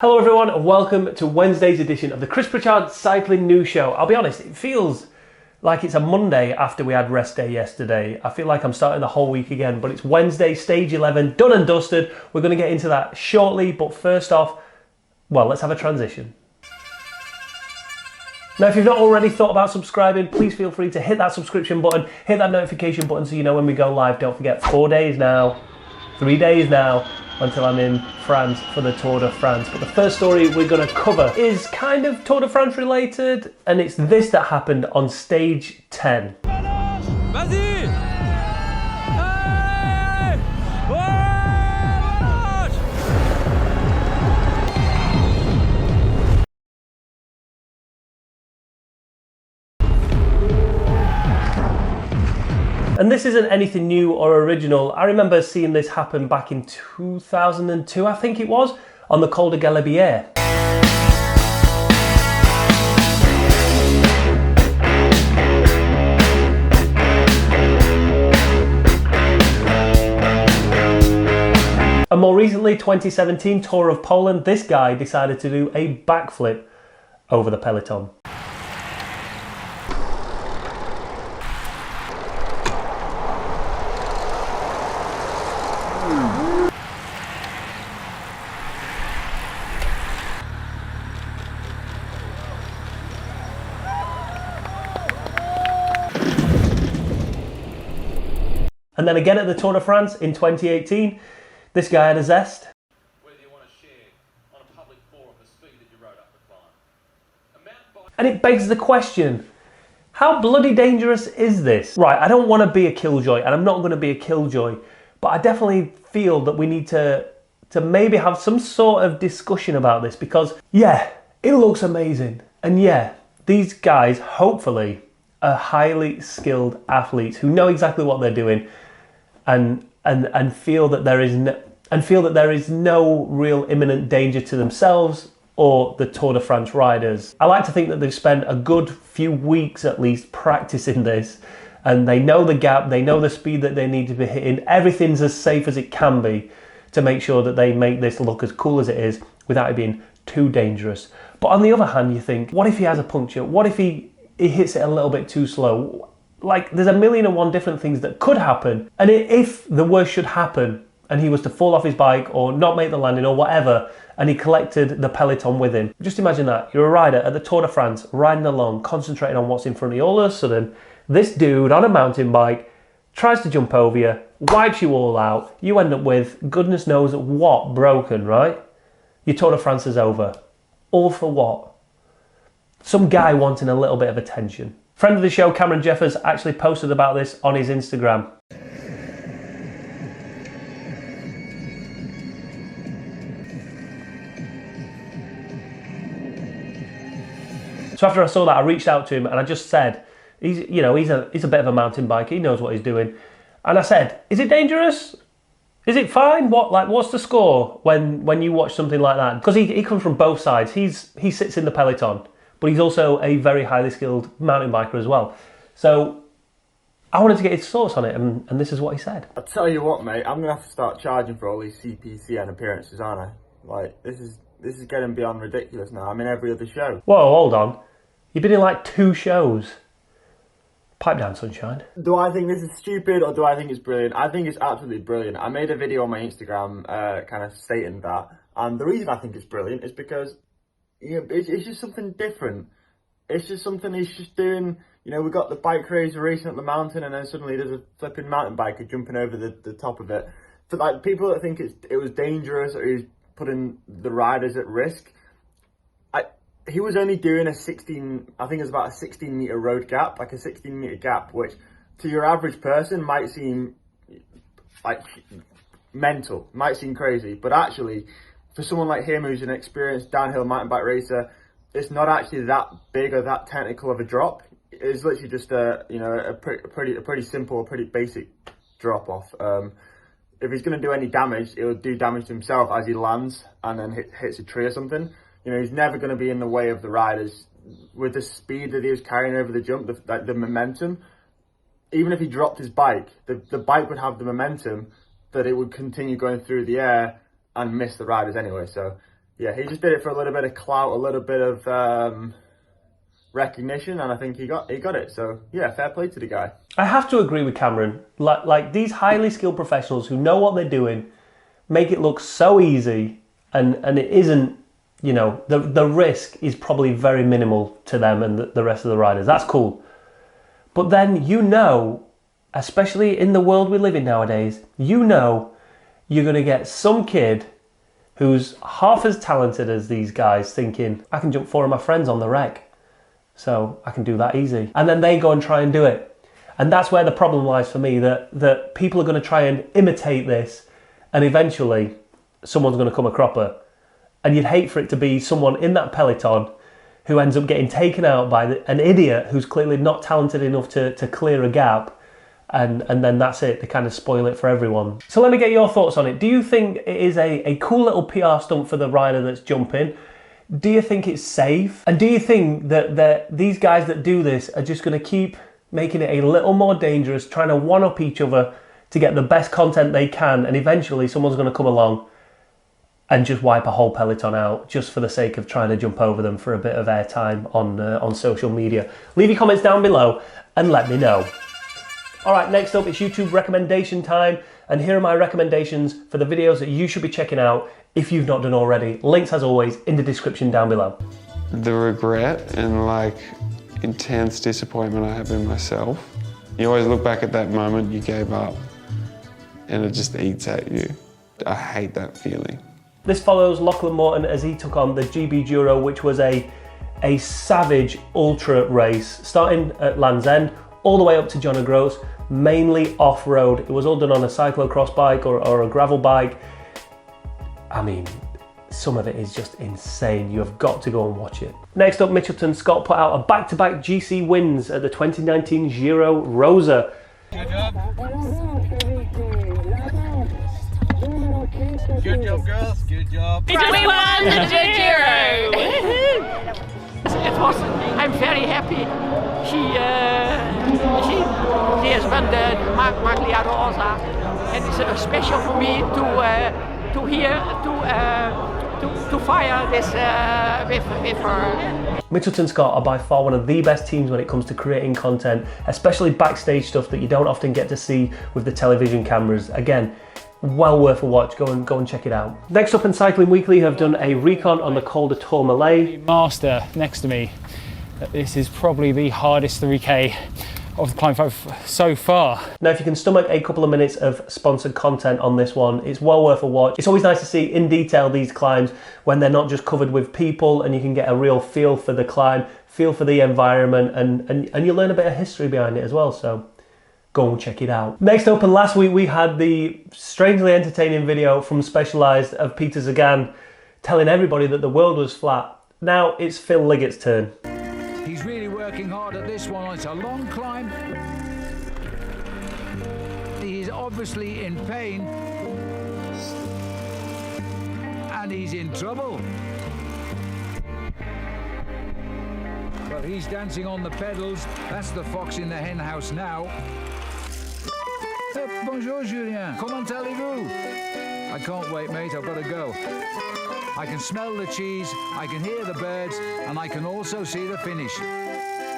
Hello everyone and welcome to Wednesday's edition of the Pritchard Cycling News Show. I'll be honest, it feels like it's a Monday after we had rest day yesterday. I feel like I'm starting the whole week again, but it's Wednesday, stage 11, done and dusted. We're going to get into that shortly, but first off, well, let's have a transition. Now, if you've not already thought about subscribing, please feel free to hit that subscription button, hit that notification button so you know when we go live. Don't forget, 3 days now, until I'm in France for the Tour de France. But the first story we're going to cover is kind of Tour de France related, and it's this that happened on stage 10. Vas-y! And this isn't anything new or original. I remember seeing this happen back in 2002, I think it was, on the Col de Galibier. And more recently, 2017 Tour of Poland, this guy decided to do a backflip over the Peloton. And then again at the Tour de France in 2018, this guy had a zest. Whether you want to share on a public forum the speed that you rode up the climb. And it begs the question, how bloody dangerous is this? Right, I don't want to be a killjoy, and I'm not going to be a killjoy, but I definitely feel that we need to maybe have some sort of discussion about this, because yeah, it looks amazing. And yeah, these guys hopefully are highly skilled athletes who know exactly what they're doing and feel that there is no real imminent danger to themselves or the Tour de France riders. I like to think that they've spent a good few weeks at least practicing this, and they know the gap, they know the speed that they need to be hitting. Everything's as safe as it can be to make sure that they make this look as cool as it is without it being too dangerous. But on the other hand, you think, what if he has a puncture? What if he hits it a little bit too slow? Like, there's a million and one different things that could happen. And if the worst should happen and he was to fall off his bike or not make the landing or whatever, and he collected the Peloton with him, just imagine that. You're a rider at the Tour de France, riding along, concentrating on what's in front of you. All of a sudden, this dude on a mountain bike tries to jump over you, wipes you all out. You end up with goodness knows what broken, right? Your Tour de France is over. All for what? Some guy wanting a little bit of attention. Friend of the show, Cameron Jeffers, actually posted about this on his Instagram. So after I saw that, I reached out to him and I just said, he's a bit of a mountain biker, he knows what he's doing. And I said, is it dangerous? Is it fine? What's the score when you watch something like that? Because he comes from both sides. He sits in the Peloton, but he's also a very highly skilled mountain biker as well. So I wanted to get his thoughts on it, and this is what he said. I'll tell you what, mate, I'm going to have to start charging for all these CPCN appearances, aren't I? Like, this is getting beyond ridiculous now. I'm in every other show. Whoa, hold on. You've been in like 2 shows. Pipe down, sunshine. Do I think this is stupid or do I think it's brilliant? I think it's absolutely brilliant. I made a video on my Instagram kind of stating that. And the reason I think it's brilliant is because it's just something different. It's just something he's just doing. We got the bike racer racing up the mountain, and then suddenly there's a flipping mountain biker jumping over the top of it. For like people that think it was dangerous or he's putting the riders at risk, he was only doing a 16 meter road gap, like a 16 meter gap, which to your average person might seem like mental, might seem crazy, but actually for someone like him who's an experienced downhill mountain bike racer, it's not actually that big or that technical of a drop. It's literally just a pretty simple, pretty basic drop off. If he's going to do any damage, it will do damage to himself as he lands and then hits a tree or something. He's never going to be in the way of the riders with the speed that he was carrying over the jump, the momentum. Even if he dropped his bike, the bike would have the momentum that it would continue going through the air and miss the riders anyway. So yeah, he just did it for a little bit of clout, a little bit of recognition, and I think he got it. So yeah, fair play to the guy. I have to agree with Cameron. Like these highly skilled professionals who know what they're doing make it look so easy, and it isn't. You know, the risk is probably very minimal to them and the rest of the riders. That's cool. But then, you know, especially in the world we live in nowadays, you know you're going to get some kid who's half as talented as these guys thinking, I can jump 4 of my friends on the wreck, so I can do that easy. And then they go and try and do it. And that's where the problem lies for me, that people are going to try and imitate this, and eventually someone's going to come a cropper. And you'd hate for it to be someone in that peloton who ends up getting taken out by an idiot who's clearly not talented enough to clear a gap, and then that's it. They kind of spoil it for everyone. So let me get your thoughts on it. Do you think it is a cool little PR stunt for the rider that's jumping? Do you think it's safe? And do you think that these guys that do this are just going to keep making it a little more dangerous, trying to one-up each other to get the best content they can, and eventually someone's going to come along and just wipe a whole peloton out just for the sake of trying to jump over them for a bit of airtime on social media? Leave your comments down below and let me know. All right, next up it's YouTube recommendation time, and here are my recommendations for the videos that you should be checking out if you've not done already. Links, as always, in the description down below. The regret and like intense disappointment I have in myself. You always look back at that moment you gave up and it just eats at you. I hate that feeling. This follows Lachlan Morton as he took on the GB Duro, which was a savage ultra race, starting at Land's End all the way up to John O'Groats, mainly off-road. It was all done on a cyclocross bike or a gravel bike. I mean, some of it is just insane. You have got to go and watch it. Next up, Mitchelton Scott put out a back-to-back GC wins at the 2019 Giro Rosa. Good job. Good job, girls. Good job. We won the Giro! I'm very happy. She has won the Maglia Rosa, and it's special for me to fire this with her. Mitchelton Scott are by far one of the best teams when it comes to creating content, especially backstage stuff that you don't often get to see with the television cameras. Again, well worth a watch. Go and check it out. Next up in Cycling Weekly have done a recon on the Col de Tourmalet. Master next to me. This is probably the hardest 3K of the climb so far. Now, if you can stomach a couple of minutes of sponsored content on this one, it's well worth a watch. It's always nice to see in detail these climbs when they're not just covered with people, and you can get a real feel for the climb, feel for the environment, and you learn a bit of history behind it as well. So go and check it out. Next up, and last week we had the strangely entertaining video from Specialized of Peter Sagan telling everybody that the world was flat. Now it's Phil Liggett's turn. He's really working hard at this one. It's a long climb. He's obviously in pain. And he's in trouble. Well, he's dancing on the pedals. That's the fox in the hen house now. Bonjour, Julien. Comment allez-vous? I can't wait, mate. I've got to go. I can smell the cheese, I can hear the birds, and I can also see the finish.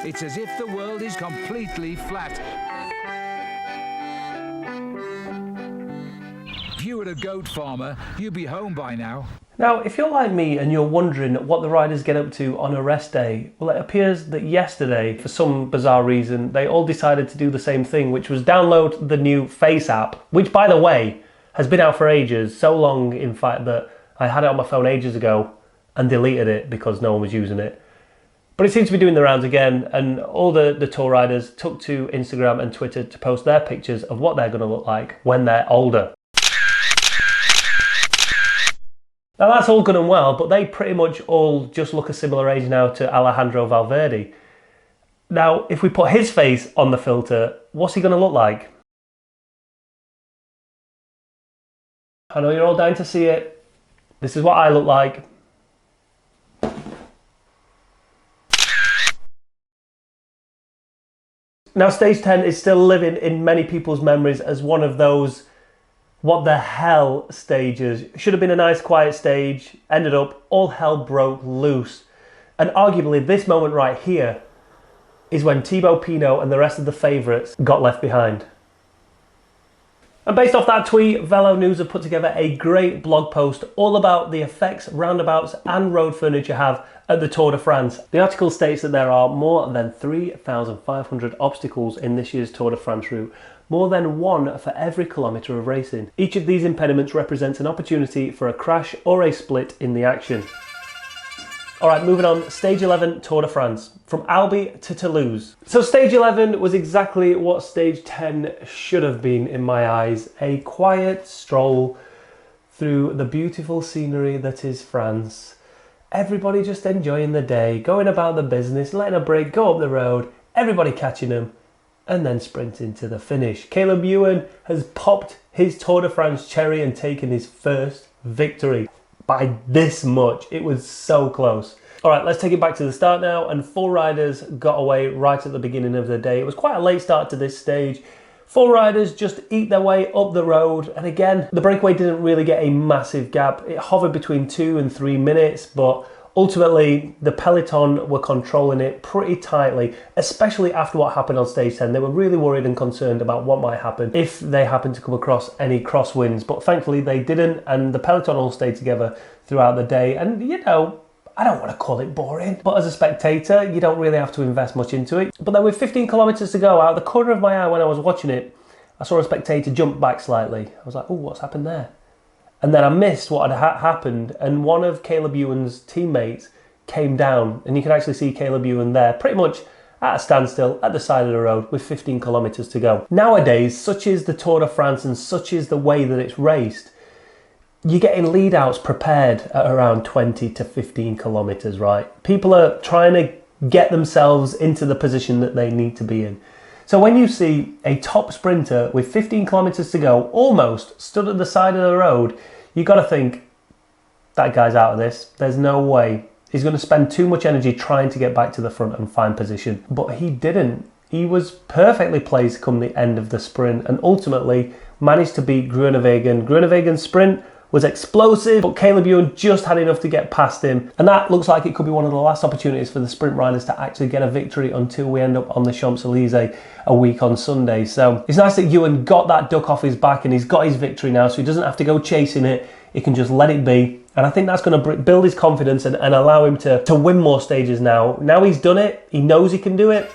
It's as if the world is completely flat. If you were a goat farmer, you'd be home by now. Now, if you're like me and you're wondering what the riders get up to on a rest day, well, it appears that yesterday, for some bizarre reason, they all decided to do the same thing, which was download the new Face app, which, by the way, has been out for ages, so long, in fact, that I had it on my phone ages ago and deleted it because no one was using it. But it seems to be doing the rounds again, and all the tour riders took to Instagram and Twitter to post their pictures of what they're going to look like when they're older. Now that's all good and well, but they pretty much all just look a similar age now to Alejandro Valverde. Now, if we put his face on the filter, what's he going to look like? I know you're all dying to see it. This is what I look like. Now, stage 10 is still living in many people's memories as one of those What the hell, stagers? Should have been a nice quiet stage. Ended up, all hell broke loose. And arguably this moment right here is when Thibaut Pinot and the rest of the favourites got left behind. And based off that tweet, Velo News have put together a great blog post all about the effects roundabouts and road furniture have at the Tour de France. The article states that there are more than 3,500 obstacles in this year's Tour de France route, more than one for every kilometre of racing. Each of these impediments represents an opportunity for a crash or a split in the action. Alright, moving on, stage 11, Tour de France, from Albi to Toulouse. So stage 11 was exactly what stage 10 should have been in my eyes. A quiet stroll through the beautiful scenery that is France. Everybody just enjoying the day, going about the business, letting a break go up the road, everybody catching them, and then sprinting to the finish. Caleb Ewan has popped his Tour de France cherry and taken his first victory. By this much. It was so close. All right, let's take it back to the start now. And 4 riders got away right at the beginning of the day. It was quite a late start to this stage. 4 riders just eat their way up the road. And again, the breakaway didn't really get a massive gap. It hovered between 2 and 3 minutes, but ultimately the Peloton were controlling it pretty tightly, especially after what happened on stage 10. They were really worried and concerned about what might happen if they happened to come across any crosswinds, but thankfully they didn't, and the Peloton all stayed together throughout the day. And you know, I don't want to call it boring, but as a spectator, you don't really have to invest much into it. But then with 15 kilometers to go, out of the corner of my eye when I was watching it, I saw a spectator jump back slightly. I was like, oh, what's happened there? And then I missed what had happened, and one of Caleb Ewan's teammates came down, and you can actually see Caleb Ewan there pretty much at a standstill at the side of the road with 15 kilometers to go. Nowadays, such is the Tour de France and such is the way that it's raced, you're getting lead outs prepared at around 20 to 15 kilometers, right? People are trying to get themselves into the position that they need to be in. So when you see a top sprinter with 15 kilometers to go, almost stood at the side of the road, you got to think, that guy's out of this. There's no way. He's going to spend too much energy trying to get back to the front and find position. But he didn't. He was perfectly placed come the end of the sprint and ultimately managed to beat Groenewegen. Groenewegen's sprint was explosive, but Caleb Ewan just had enough to get past him. And that looks like it could be one of the last opportunities for the sprint riders to actually get a victory until we end up on the Champs-Elysees a week on Sunday. So it's nice that Ewan got that duck off his back and he's got his victory now, so he doesn't have to go chasing it. He can just let it be. And I think that's going to build his confidence and allow him to win more stages now. Now he's done it, he knows he can do it.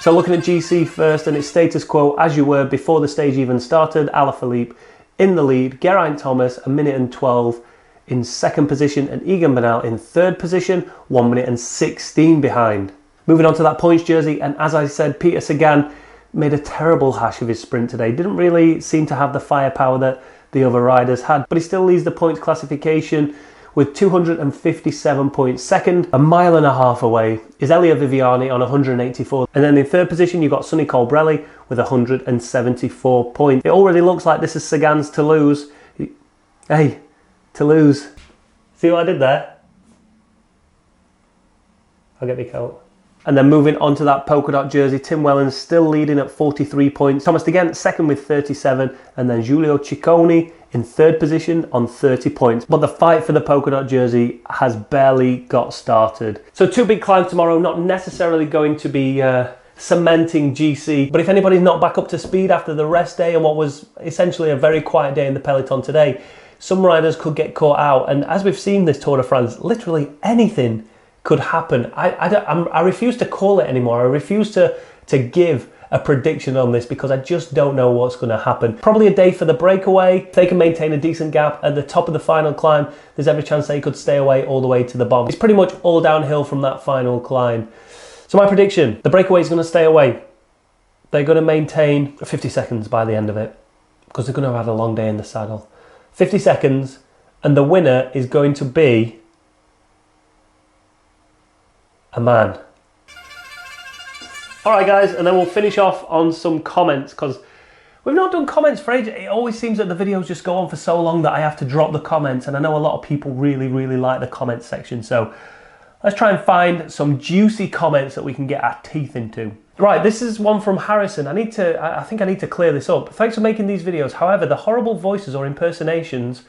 So looking at GC first, and its status quo as you were before the stage even started. Alaphilippe in the lead, Geraint Thomas 1 minute and 12 in second position, and Egan Bernal in third position, 1 minute and 16 behind. Moving on to that points jersey, and as I said, Peter Sagan made a terrible hash of his sprint today. Didn't really seem to have the firepower that the other riders had, but he still leads the points classification with 257 points. Second, 1.5 miles away, is Elia Viviani on 184. And then in third position, you've got Sonny Colbrelli with 174 points. It already looks like this is Sagan's Toulouse. Hey, Toulouse. See what I did there? I'll get the coat. And then moving on to that polka dot jersey, Tim Wellens still leading at 43 points. Thomas de Gendt second with 37, and then Giulio Ciccone in third position on 30 points. But the fight for the polka dot jersey has barely got started. So 2 big climbs tomorrow, not necessarily going to be cementing GC, but if anybody's not back up to speed after the rest day and what was essentially a very quiet day in the Peloton today, some riders could get caught out. And as we've seen this Tour de France, literally anything could happen. I refuse to call it anymore. I refuse to give a prediction on this because I just don't know what's going to happen. Probably a day for the breakaway. If they can maintain a decent gap at the top of the final climb, there's every chance they could stay away all the way to the bomb. It's pretty much all downhill from that final climb. So my prediction, the breakaway is going to stay away. They're going to maintain 50 seconds by the end of it because they're going to have had a long day in the saddle. 50 seconds, and the winner is going to be a man. Alright guys, and then we'll finish off on some comments because we've not done comments for ages. It always seems that the videos just go on for so long that I have to drop the comments, and I know a lot of people really like the comment section, so let's try and find some juicy comments that we can get our teeth into. Right, this is one from Harrison. I think I need to clear this up. Thanks for making these videos. However, the horrible voices or impersonations,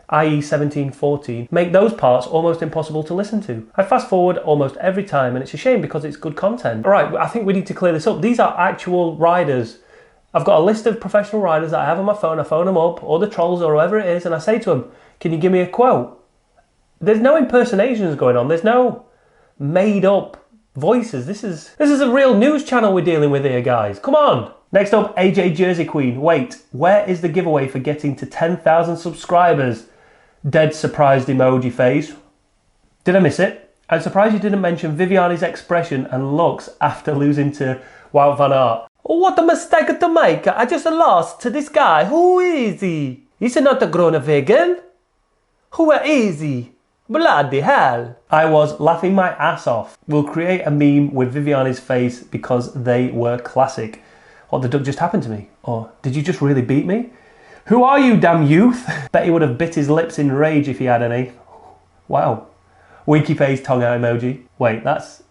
i.e. 1714, make those parts almost impossible to listen to. I fast forward almost every time and it's a shame because it's good content. All right, I think we need to clear this up. These are actual riders. I've got a list of professional riders that I have on my phone. I phone them up, or the trolls or whoever it is, and I say to them, can you give me a quote? There's no impersonations going on. There's no made up voices. This is a real news channel we're dealing with here, guys. Come on. Next up, AJ Jersey Queen. Wait, where is the giveaway for getting to 10,000 subscribers? Dead surprised emoji face. Did I miss it? I'm surprised you didn't mention Viviani's expression and looks after losing to Wout van Aert. Oh, what a mistake to make. I just lost to this guy. Who is he? He's not a Groenewegen. Who is he? Bloody hell. I was laughing my ass off. We'll create a meme with Viviani's face because they were classic. What the duck just happened to me? Or did you just really beat me? Who are you, damn youth? Bet he would have bit his lips in rage if he had any. Wow. Winky face tongue out emoji. Wait, that's...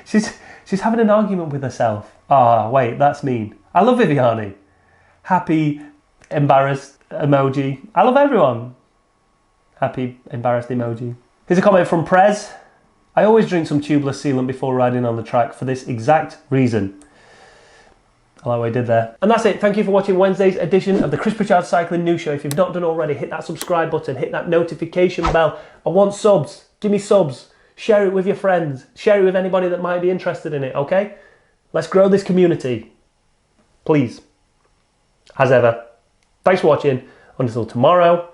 she's having an argument with herself. Ah, wait, that's mean. I love Viviani. Happy, embarrassed emoji. I love everyone. Happy, embarrassed emoji. Here's a comment from Prez. I always drink some tubeless sealant before riding on the track for this exact reason. I like what I did there. And that's it. Thank you for watching Wednesday's edition of the Chris Pritchard Cycling News Show. If you've not done already, hit that subscribe button, hit that notification bell. I want subs. Give me subs. Share it with your friends. Share it with anybody that might be interested in it, okay? Let's grow this community. Please. As ever. Thanks for watching. Until tomorrow.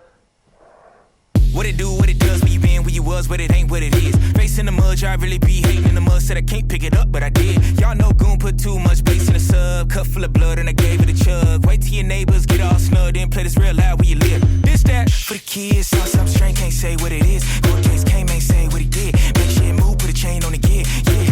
What it do, what it does, where you been, where you was, but it ain't what it is. Face in the mud, I really be hating in the mud. Said I can't pick it up, but I did. Y'all know Goon put too much bass in the sub. Cup full of blood and I gave it a chug. Wait till your neighbors get all snug, then play this real loud where you live. This, that, for the kids, something strange, can't say what it is. Court case can't